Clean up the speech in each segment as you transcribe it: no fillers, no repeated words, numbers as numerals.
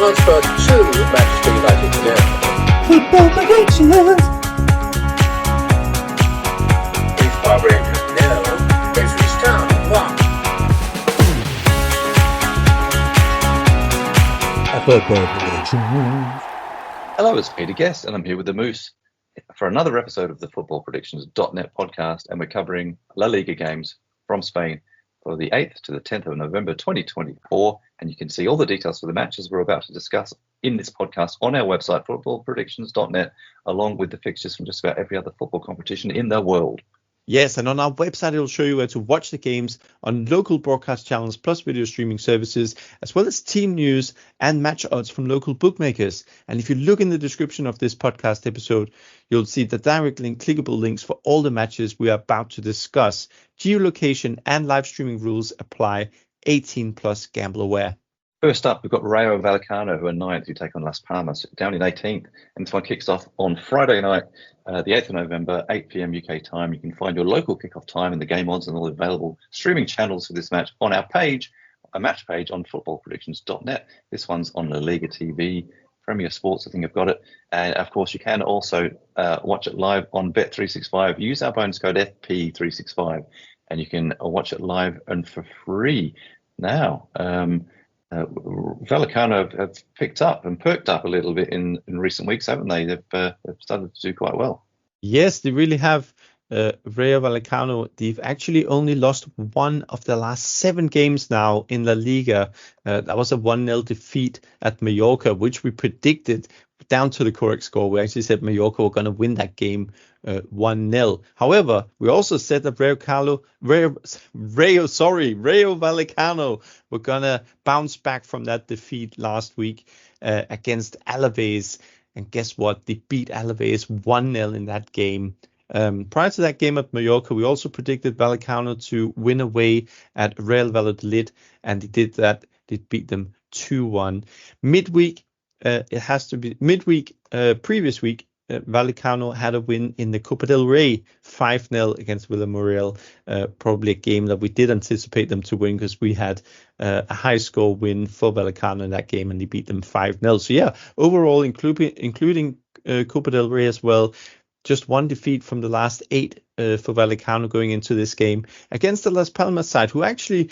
transfer to Manchester United today. Football predictions. If Rangers nil, Ipswich Town 1. Football predictions. Hello, it's Peter Guest, and I'm here with the Moose for another episode of the Football Predictions.net podcast, and we're covering La Liga games from Spain for the 8th to the 10th of November 2024, and you can see all the details for the matches we're about to discuss in this podcast on our website, footballpredictions.net, along with the fixtures from just about every other football competition in the world. Yes, and on our website, it'll show you where to watch the games on local broadcast channels plus video streaming services, as well as team news and match odds from local bookmakers. And if you look in the description of this podcast episode, you'll see the direct link, clickable links for all the matches we are about to discuss. Geolocation and live streaming rules apply. 18 plus, gamble aware. First up, we've got Rayo Vallecano, who are 9th, who take on Las Palmas, down in 18th. And this one kicks off on Friday night, the 8th of November, 8 p.m. UK time. You can find your local kickoff time and the game odds and all the available streaming channels for this match on our page, a match page on footballpredictions.net. This one's on La Liga TV, Premier Sports, I think I've got it. And of course, you can also watch it live on Bet365. Use our bonus code FP365, and you can watch it live and for free. Now, Vallecano have picked up and perked up a little bit in recent weeks, haven't they? They've started to do quite well. Yes, they really have. Rayo Vallecano, they've actually only lost one of the last 7 games now in La Liga. That was a 1-0 defeat at Mallorca, which we predicted down to the correct score. We actually said Mallorca were going to win that game 1-0. However, we also said that Rayo Vallecano were going to bounce back from that defeat last week against Alaves. And guess what? They beat Alaves 1-0 in that game. Prior to that game at Mallorca, we also predicted Vallecano to win away at Real Valladolid, and they did that. They beat them 2-1. Midweek, previous week, Vallecano had a win in the Copa del Rey, 5-0 against Villarreal. Probably a game that we did anticipate them to win because we had a high score win for Vallecano in that game, and they beat them 5-0. So yeah, overall, including Copa del Rey as well, just one defeat from the last 8 for Vallecano going into this game against the Las Palmas side, who actually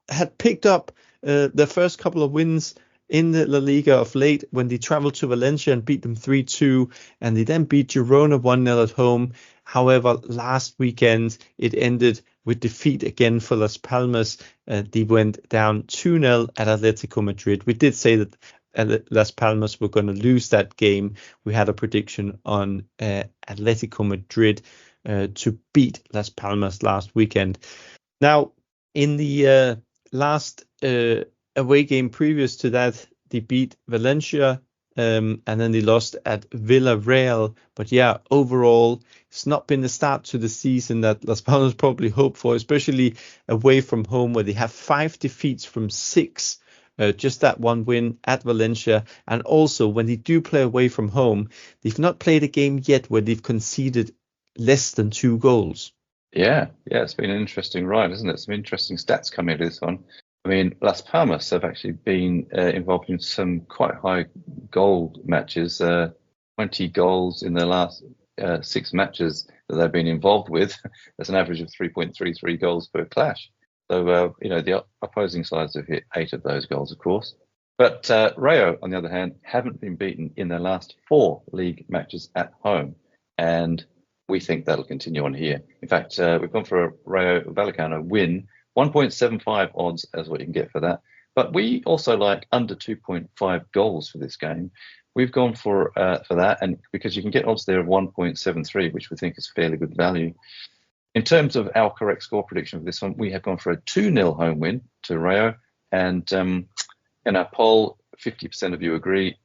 had picked up their first couple of wins in the La Liga of late when they traveled to Valencia and beat them 3-2, and they then beat Girona 1-0 at home. However, last weekend it ended with defeat again for Las Palmas. They went down 2-0 at Atletico Madrid. We did say that Las Palmas were going to lose that game. We had a prediction on Atletico Madrid to beat Las Palmas last weekend. Now, in the last away game previous to that, they beat Valencia and then they lost at Villarreal. But yeah, overall, it's not been the start to the season that Las Palmas probably hoped for, especially away from home, where they have 5 defeats from 6. Just that one win at Valencia. And also, when they do play away from home, they've not played a game yet where they've conceded less than 2 goals. Yeah, it's been an interesting ride, isn't it? Some interesting stats coming out of this one. I mean, Las Palmas have actually been involved in some quite high goal matches, 20 goals in the last 6 matches that they've been involved with. That's an average of 3.33 goals per clash. So, the opposing sides have hit 8 of those goals, of course. But Rayo, on the other hand, haven't been beaten in their last 4 league matches at home. And we think that'll continue on here. In fact, we've gone for a Rayo Vallecano win. 1.75 odds as what you can get for that. But we also like under 2.5 goals for this game. We've gone for that, and because you can get odds there of 1.73, which we think is fairly good value. In terms of our correct score prediction for this one, we have gone for a 2-0 home win to Rayo. And in our poll, 50% of you agree.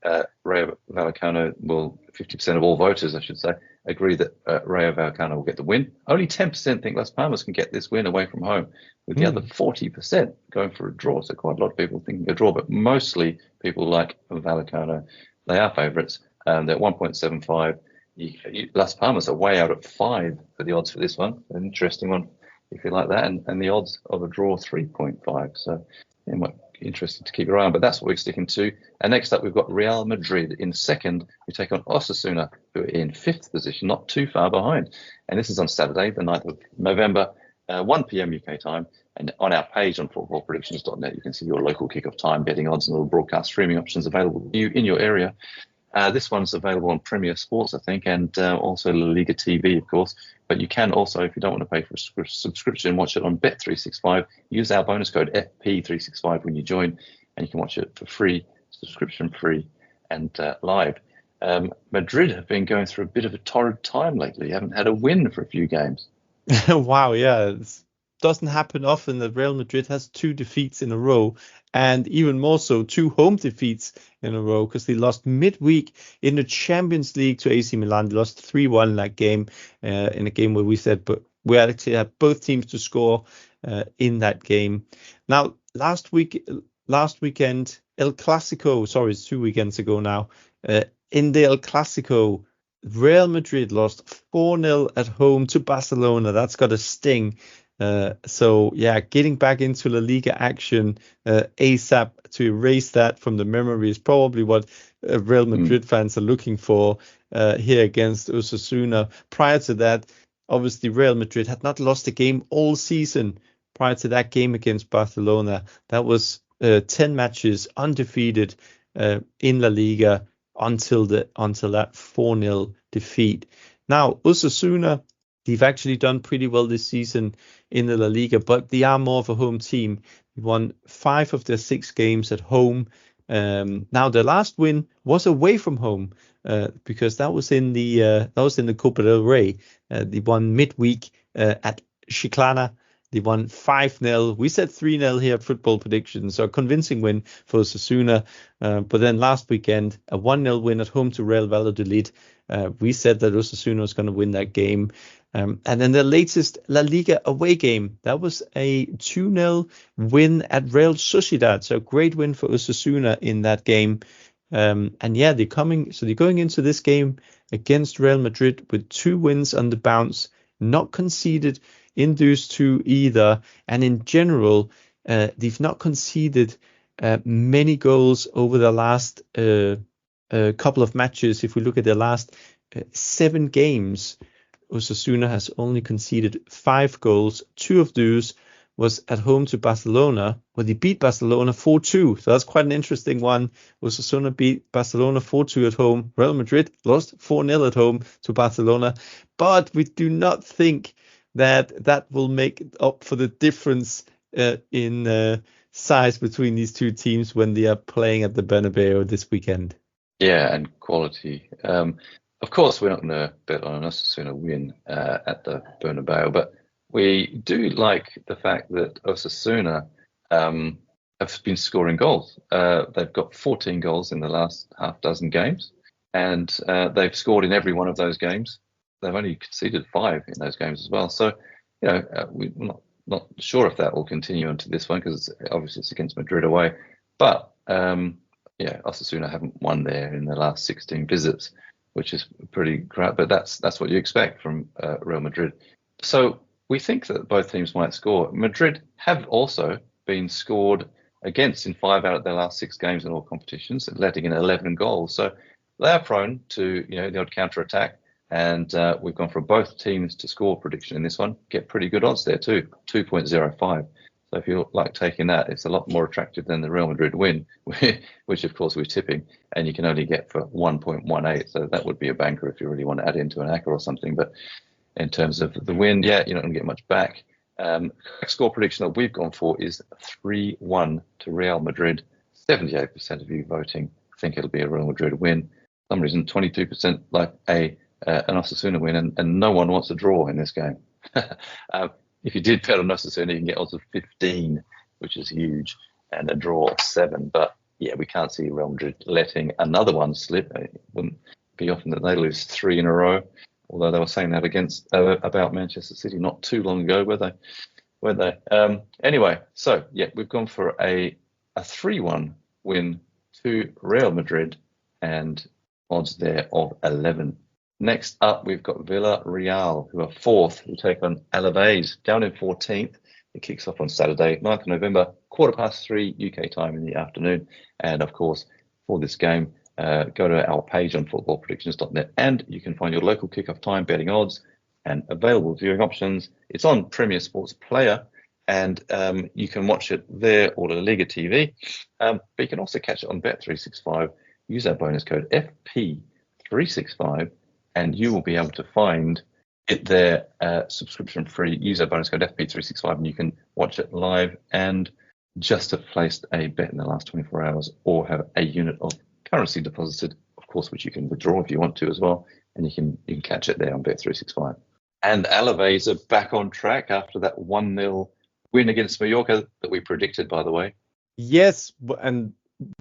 Rayo Vallecano 50% of all voters, I should say, agree that Rayo Vallecano will get the win. Only 10% think Las Palmas can get this win away from home, with the other 40% going for a draw. So quite a lot of people thinking a draw, but mostly people like Vallecano. They are favourites. They're 1.75. Las Palmas are way out at 5 for the odds for this one. An interesting one if you like that. And the odds of a draw 3.5. So it might interesting to keep your eye on. But that's what we're sticking to. And next up, we've got Real Madrid in second. We take on Osasuna, who are in fifth position, not too far behind. And this is on Saturday, the 9th of November, 1 p.m. UK time. And on our page on footballpredictions.net, you can see your local kickoff time, betting odds, and all the broadcast streaming options available to you in your area. This one's available on Premier Sports, I think, and also Liga TV, of course. But you can also, if you don't want to pay for a subscription, watch it on Bet365. Use our bonus code FP365 when you join, and you can watch it for free, subscription free, and live. Madrid have been going through a bit of a torrid time lately. Haven't had a win for a few games. Wow, yeah. It doesn't happen often that Real Madrid has 2 defeats in a row, and even more so 2 home defeats in a row, because they lost midweek in the Champions League to AC Milan. They lost 3-1 in that game, in a game where we said, but we actually had both teams to score in that game. Now, last weekend, El Clasico, sorry, it's 2 weekends ago now, in the El Clasico, Real Madrid lost 4-0 at home to Barcelona. That's got a sting. So yeah, getting back into La Liga action ASAP to erase that from the memory is probably what Real Madrid fans are looking for here against Osasuna. Prior to that, obviously Real Madrid had not lost a game all season. Prior to that game against Barcelona, that was 10 matches undefeated in La Liga until that 4-0 defeat. Now, Osasuna, they've actually done pretty well this season in the La Liga, but they are more of a home team. They won 5 of their 6 games at home. Now, their last win was away from home, because that was in the Copa del Rey. They won midweek at Chiclana. They won 5-0. We said 3-0 here at Football Predictions, so a convincing win for Osasuna. But then last weekend, a 1-0 win at home to Real Valladolid. We said that Osasuna was going to win that game. And then the latest La Liga away game, that was a 2-0 win at Real Sociedad. So great win for Osasuna in that game. And yeah, they're going into this game against Real Madrid with 2 wins on the bounce, not conceded in those 2 either. And in general, they've not conceded many goals over the last couple of matches. If we look at their last 7 games, Osasuna has only conceded 5 goals. 2 of those was at home to Barcelona, where they beat Barcelona 4-2. So that's quite an interesting one. Osasuna beat Barcelona 4-2 at home. Real Madrid lost 4-0 at home to Barcelona. But we do not think that will make up for the difference in size between these 2 teams when they are playing at the Bernabeu this weekend. Yeah, and quality. Of course, we're not going to bet on an Osasuna win at the Bernabeu, but we do like the fact that Osasuna have been scoring goals. They've got 14 goals in the last half dozen games, and they've scored in every one of those games. They've only conceded 5 in those games as well. So, we're not sure if that will continue into this one, because obviously it's against Madrid away. But Osasuna haven't won there in the last 16 visits, which is pretty crap. But that's what you expect from Real Madrid. So we think that both teams might score. Madrid have also been scored against in 5 out of their last 6 games in all competitions, letting in 11 goals. So they are prone to the odd counter-attack. And we've gone for both teams to score prediction in this one. Get pretty good odds there too, 2.05. So if you like taking that, it's a lot more attractive than the Real Madrid win, which of course we're tipping, and you can only get for 1.18. So that would be a banker if you really want to add into an ACCA or something. But in terms of the win, you're not going to get much back. Score prediction that we've gone for is 3-1 to Real Madrid. 78% of you voting think it'll be a Real Madrid win. For some reason, 22% like an Osasuna win, and no one wants a draw in this game. If you did bet on Osasuna, you can get odds of 15, which is huge, and a draw of 7. But yeah, we can't see Real Madrid letting another one slip. It wouldn't be often that they lose 3 in a row. Although they were saying that about Manchester City not too long ago, weren't they? Anyway, so yeah, we've gone for a 3-1 win to Real Madrid, and odds there of 11. Next up, we've got Villarreal, who are 4th, who take on Alaves, down in 14th. It kicks off on Saturday, 9th of November, 3:15 UK time in the afternoon. And of course, for this game, go to our page on footballpredictions.net and you can find your local kickoff time, betting odds, and available viewing options. It's on Premier Sports Player, and you can watch it there or the Liga TV. But you can also catch it on Bet365. Use our bonus code FP365, and you will be able to find it there subscription free. Use our bonus code FP365, and you can watch it live and just have placed a bet in the last 24 hours or have a unit of currency deposited, of course, which you can withdraw if you want to as well, and you can catch it there on Bet365. And Alaves are back on track after that 1-0 win against Mallorca that we predicted, by the way. Yes, and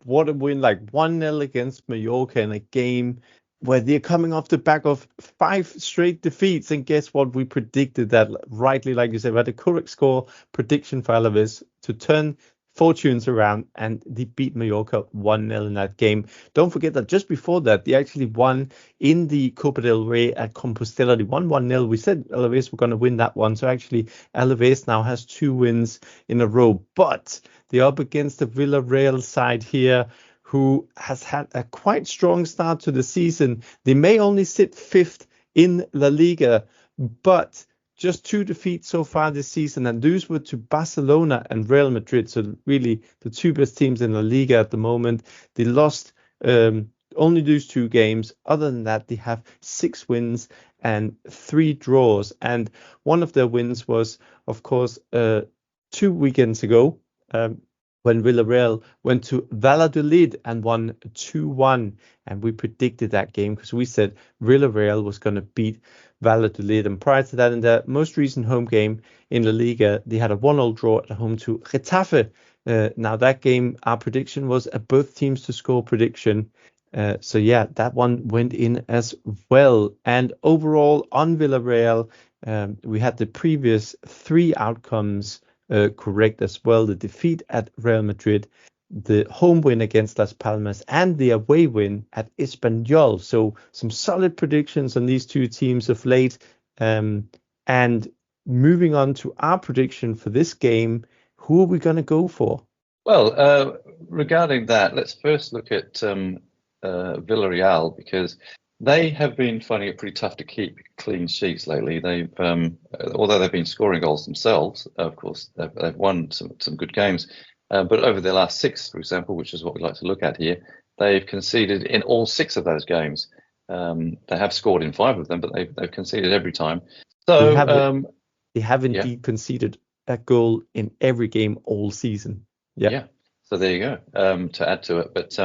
what a win, like 1-0 against Mallorca in a game where they're coming off the back of 5 straight defeats. And guess what? We predicted that rightly, like you said, we had a correct score prediction for Alaves to turn fortunes around, and they beat Mallorca 1-0 in that game. Don't forget that just before that, they actually won in the Copa del Rey at Compostela. They won 1-0. We said Alaves were going to win that one. So actually, Alaves now has 2 wins in a row. But they're up against the Villarreal side here, who has had a quite strong start to the season. They may only sit 5th in La Liga, but just 2 defeats so far this season, and those were to Barcelona and Real Madrid. So really the 2 best teams in La Liga at the moment. They lost only those 2 games. Other than that, they have 6 wins and 3 draws. And one of their wins was, of course, 2 weekends ago, when Villarreal went to Valladolid and won 2-1. And we predicted that game because we said Villarreal was going to beat Valladolid. And prior to that, in their most recent home game in La Liga, they had a 1-1 draw at home to Getafe. Now that game, our prediction was a both teams to score prediction. So yeah, that one went in as well. And overall on Villarreal, we had the previous 3 outcomes correct as well. The defeat at Real Madrid, the home win against Las Palmas, and the away win at Espanyol. So some solid predictions on these 2 teams of late. And moving on to our prediction for this game, who are we going to go for? Well, regarding that, let's first look at Villarreal, because they have been finding it pretty tough to keep clean sheets lately. They've, although they've been scoring goals themselves, of course, they've won some good games. But over their last 6, for example, which is what we like to look at here, they've conceded in all 6 of those games. They have scored in 5 of them, but they've conceded every time. So they have indeed conceded a goal in every game all season. Yeah. So there you go. To add to it, but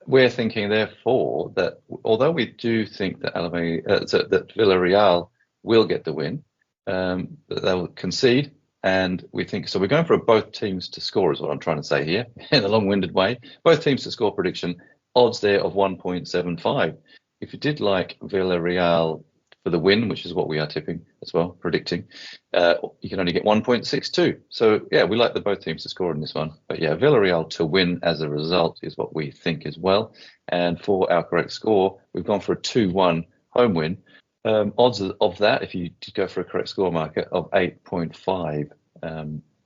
we're thinking, therefore, that although we do think that that Villarreal will get the win, that they'll concede, and we think so. We're going for both teams to score, is what I'm trying to say here, in a long-winded way. Both teams to score prediction, odds there of 1.75. If you did like Villarreal for the win, which is what we are tipping as well, predicting, you can only get 1.62. So yeah, we like both teams to score in this one. But yeah, Villarreal to win as a result is what we think as well. And for our correct score, we've gone for a 2-1 home win. Odds of that, if you go for a correct score market, of 8.5.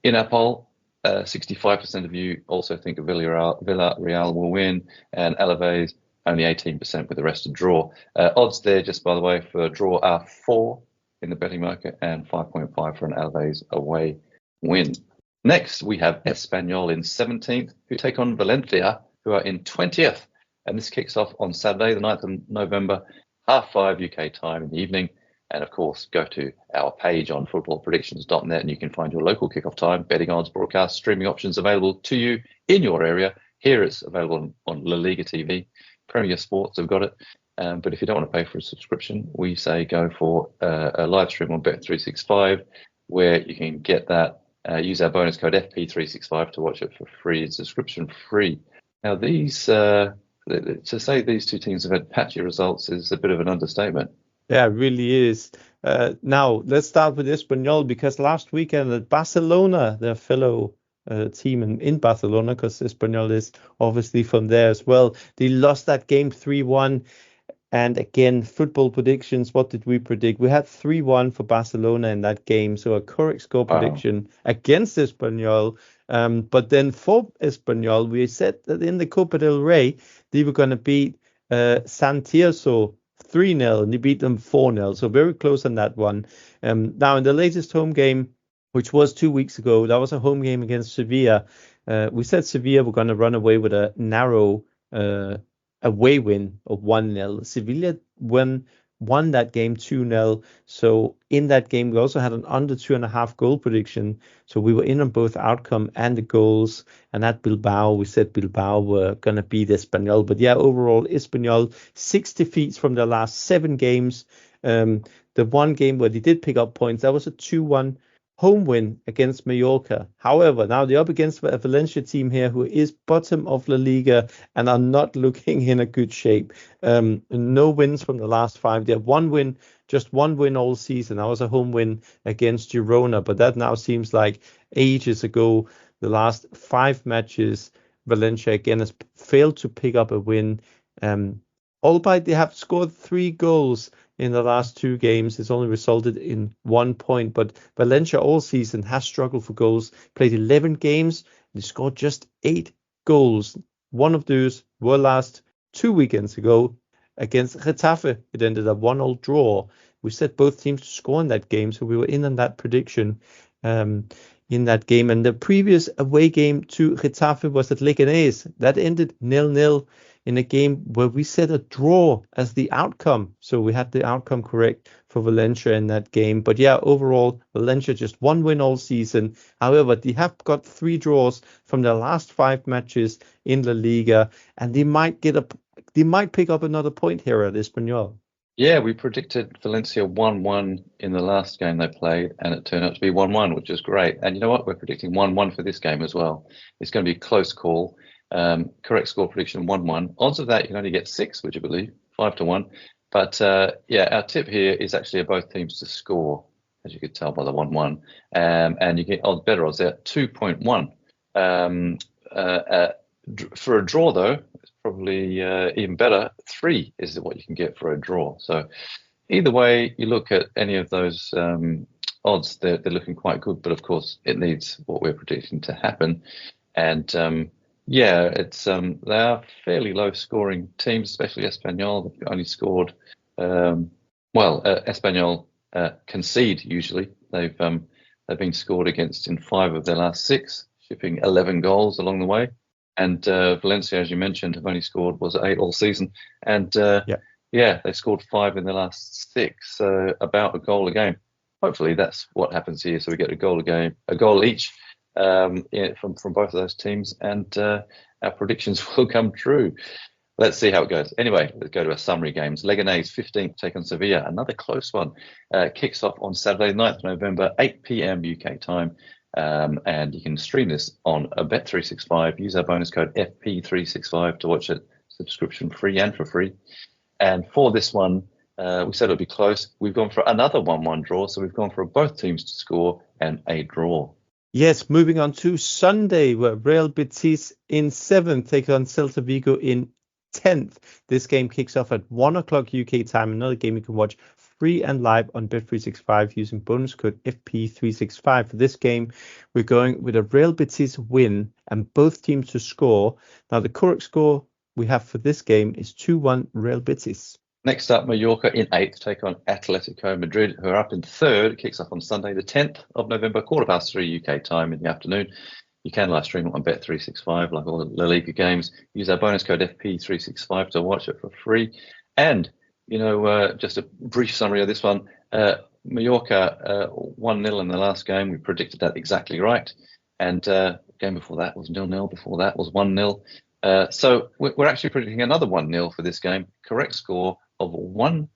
In our poll, 65% of you also think Villarreal will win, and Alaves only 18%, with the rest to draw. Odds there, just by the way, for a draw are 4 in the betting market and 5.5 for an Alaves away win. Next, we have Espanyol in 17th, who take on Valencia, who are in 20th. And this kicks off on Saturday, the 9th of November, 5:30 UK time in the evening. And of course, go to our page on footballpredictions.net and you can find your local kickoff time, betting odds, broadcast, streaming options available to you in your area. Here it's available on La Liga TV. Premier Sports have got it. But if you don't want to pay for a subscription, we say go for a live stream on Bet365, where you can get that. Use our bonus code FP365 to watch it for free. It's subscription free. Now, these to say these 2 teams have had patchy results is a bit of an understatement. Yeah, it really is. Now, let's start with Espanyol, because last weekend at Barcelona, their fellow team in Barcelona, because Espanyol is obviously from there as well, they lost that game 3-1. And again, football predictions. What did we predict? We had 3-1 for Barcelona in that game. So a correct score Wow. prediction against Espanyol. But then for Espanyol, we said that in the Copa del Rey, they were going to beat Santiago 3-0, and they beat them 4-0. So very close on that one. Now, in the latest home game, which was 2 weeks ago, that was a home game against Sevilla. We said Sevilla were going to run away with a narrow away win of 1-0. Sevilla won that game 2-0. So in that game, we also had an under 2.5 goal prediction. So we were in on both outcome and the goals. And at Bilbao, we said Bilbao were going to beat Espanyol. But yeah, overall, Espanyol, 6 defeats from their last 7 games. The one game where they did pick up points, that was a 2-1 home win against Mallorca. However, now they're up against a Valencia team here who is bottom of La Liga and are not looking in a good shape. No wins from the last 5. They have just one win all season. That was a home win against Girona, but that now seems like ages ago. The last 5 matches, Valencia again has failed to pick up a win. Albeit they have scored 3 goals in the last 2 games. It's only resulted in 1 point, but Valencia all season has struggled for goals, played 11 games, they scored just 8 goals. One of those were last 2 weekends ago against Getafe. It ended a 1-1 draw. We set both teams to score in that game, so we were in on that prediction in that game. And the previous away game to Getafe was at Leganés. That ended 0-0. In a game where we set a draw as the outcome. So we had the outcome correct for Valencia in that game. But yeah, overall, Valencia just 1 win all season. However, they have got 3 draws from their last 5 matches in La Liga, and they might pick up another point here at Espanyol. Yeah, we predicted Valencia 1-1 in the last game they played, and it turned out to be 1-1, which is great. And you know what? We're predicting 1-1 for this game as well. It's going to be a close call. Correct score prediction 1-1. Odds of that you can only get 6, would you believe? 5-1. But yeah, our tip here is actually both teams to score, as you could tell by the 1-1. And you get better odds there, 2.1. For a draw, though, it's probably even better. 3 is what you can get for a draw. So either way, you look at any of those odds, they're looking quite good. But of course, it needs what we're predicting to happen. And yeah, it's they are fairly low scoring teams, especially Espanyol. They've only scored Espanyol concede usually. They've been scored against in 5 of their last 6, shipping 11 goals along the way. And Valencia, as you mentioned, have only scored 8 all season. And they scored 5 in the last 6, about a goal a game. Hopefully that's what happens here. So we get a goal each. From both of those teams, and our predictions will come true. Let's see how it goes. Anyway, let's go to our summary games. Leganés 15th take on Sevilla, another close one. Kicks off on Saturday, 9th November, 8 p.m. UK time. And you can stream this on a Bet365. Use our bonus code FP365 to watch it, subscription free and for free. And for this one, we said it would be close. We've gone for another 1-1 draw, so we've gone for both teams to score and a draw. Yes, moving on to Sunday, where Real Betis in 7th take on Celta Vigo in 10th. This game kicks off at 1 o'clock UK time. Another game you can watch free and live on Bet365 using bonus code FP365. For this game, we're going with a Real Betis win and both teams to score. Now, the correct score we have for this game is 2-1 Real Betis. Next up, Mallorca in 8th take on Atletico Madrid, who are up in 3rd. It kicks off on Sunday, the 10th of November, 3:15 UK time in the afternoon. You can live stream it on Bet365 like all the La Liga games. Use our bonus code FP365 to watch it for free. And, just a brief summary of this one. Mallorca 1-0 in the last game. We predicted that exactly right. And game before that was 0-0. Before that was 1-0. So we're actually predicting another 1-0 for this game. Correct score of 1-0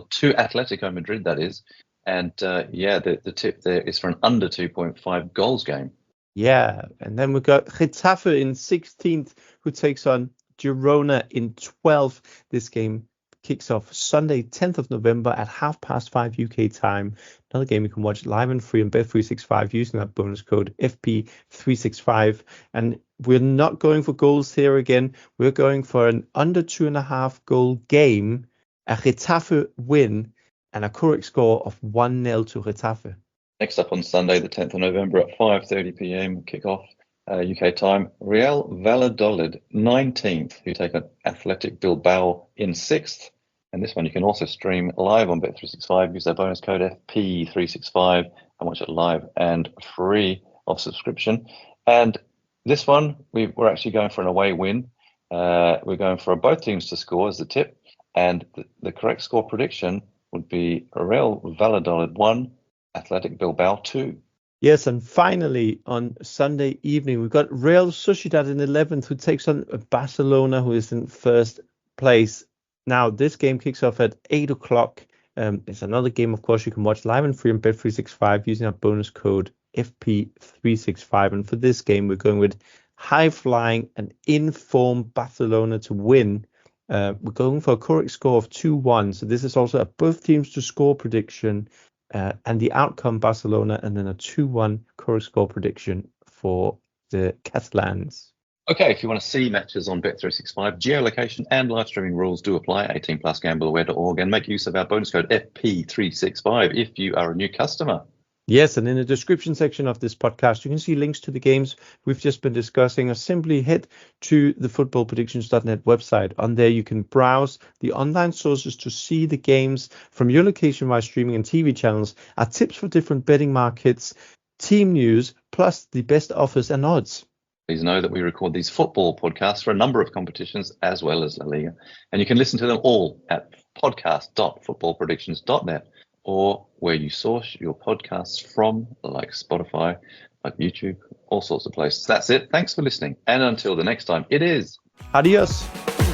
to Atletico Madrid, that is. And the tip there is for an under 2.5 goals game. Yeah, and then we've got Getafe in 16th, who takes on Girona in 12th. This game kicks off Sunday, 10th of November at 5:30 UK time. Another game you can watch live and free on Bet365 using that bonus code FP365. And we're not going for goals here again. We're going for an under 2.5 goal game a Getafe win, and a correct score of 1-0 to Getafe. Next up on Sunday, the 10th of November at 5:30 p.m. kickoff UK time, Real Valladolid 19th, who take on Athletic Bilbao in 6th. And this one you can also stream live on Bet365. Use their bonus code FP365 and watch it live and free of subscription. And this one, we're actually going for an away win. We're going for both teams to score as the tip. And the correct score prediction would be Real Valladolid 1, Athletic Bilbao 2. Yes, and finally on Sunday evening, we've got Real Sociedad in 11th, who takes on Barcelona, who is in first place. Now, this game kicks off at 8 o'clock. It's another game, of course, you can watch live and free on Bet365 using our bonus code FP365. And for this game, we're going with high-flying and in-form Barcelona to win. We're going for a correct score of 2-1. So this is also a both teams to score prediction. And the outcome Barcelona, and then a 2-1 correct score prediction for the Catalans. Okay, if you want to see matches on Bet365, geolocation and live streaming rules do apply. 18+ gambleaware.org, and make use of our bonus code FP365 if you are a new customer. Yes, and in the description section of this podcast, you can see links to the games we've just been discussing, or simply head to the footballpredictions.net website. On there, you can browse the online sources to see the games from your location via streaming and TV channels, our tips for different betting markets, team news, plus the best offers and odds. Please know that we record these football podcasts for a number of competitions as well as La Liga, and you can listen to them all at podcast.footballpredictions.net. or where you source your podcasts from, like Spotify, like YouTube, all sorts of places. That's it. Thanks for listening. And until the next time, it is Adios.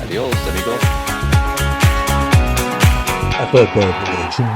Adios, amigos. A football prediction.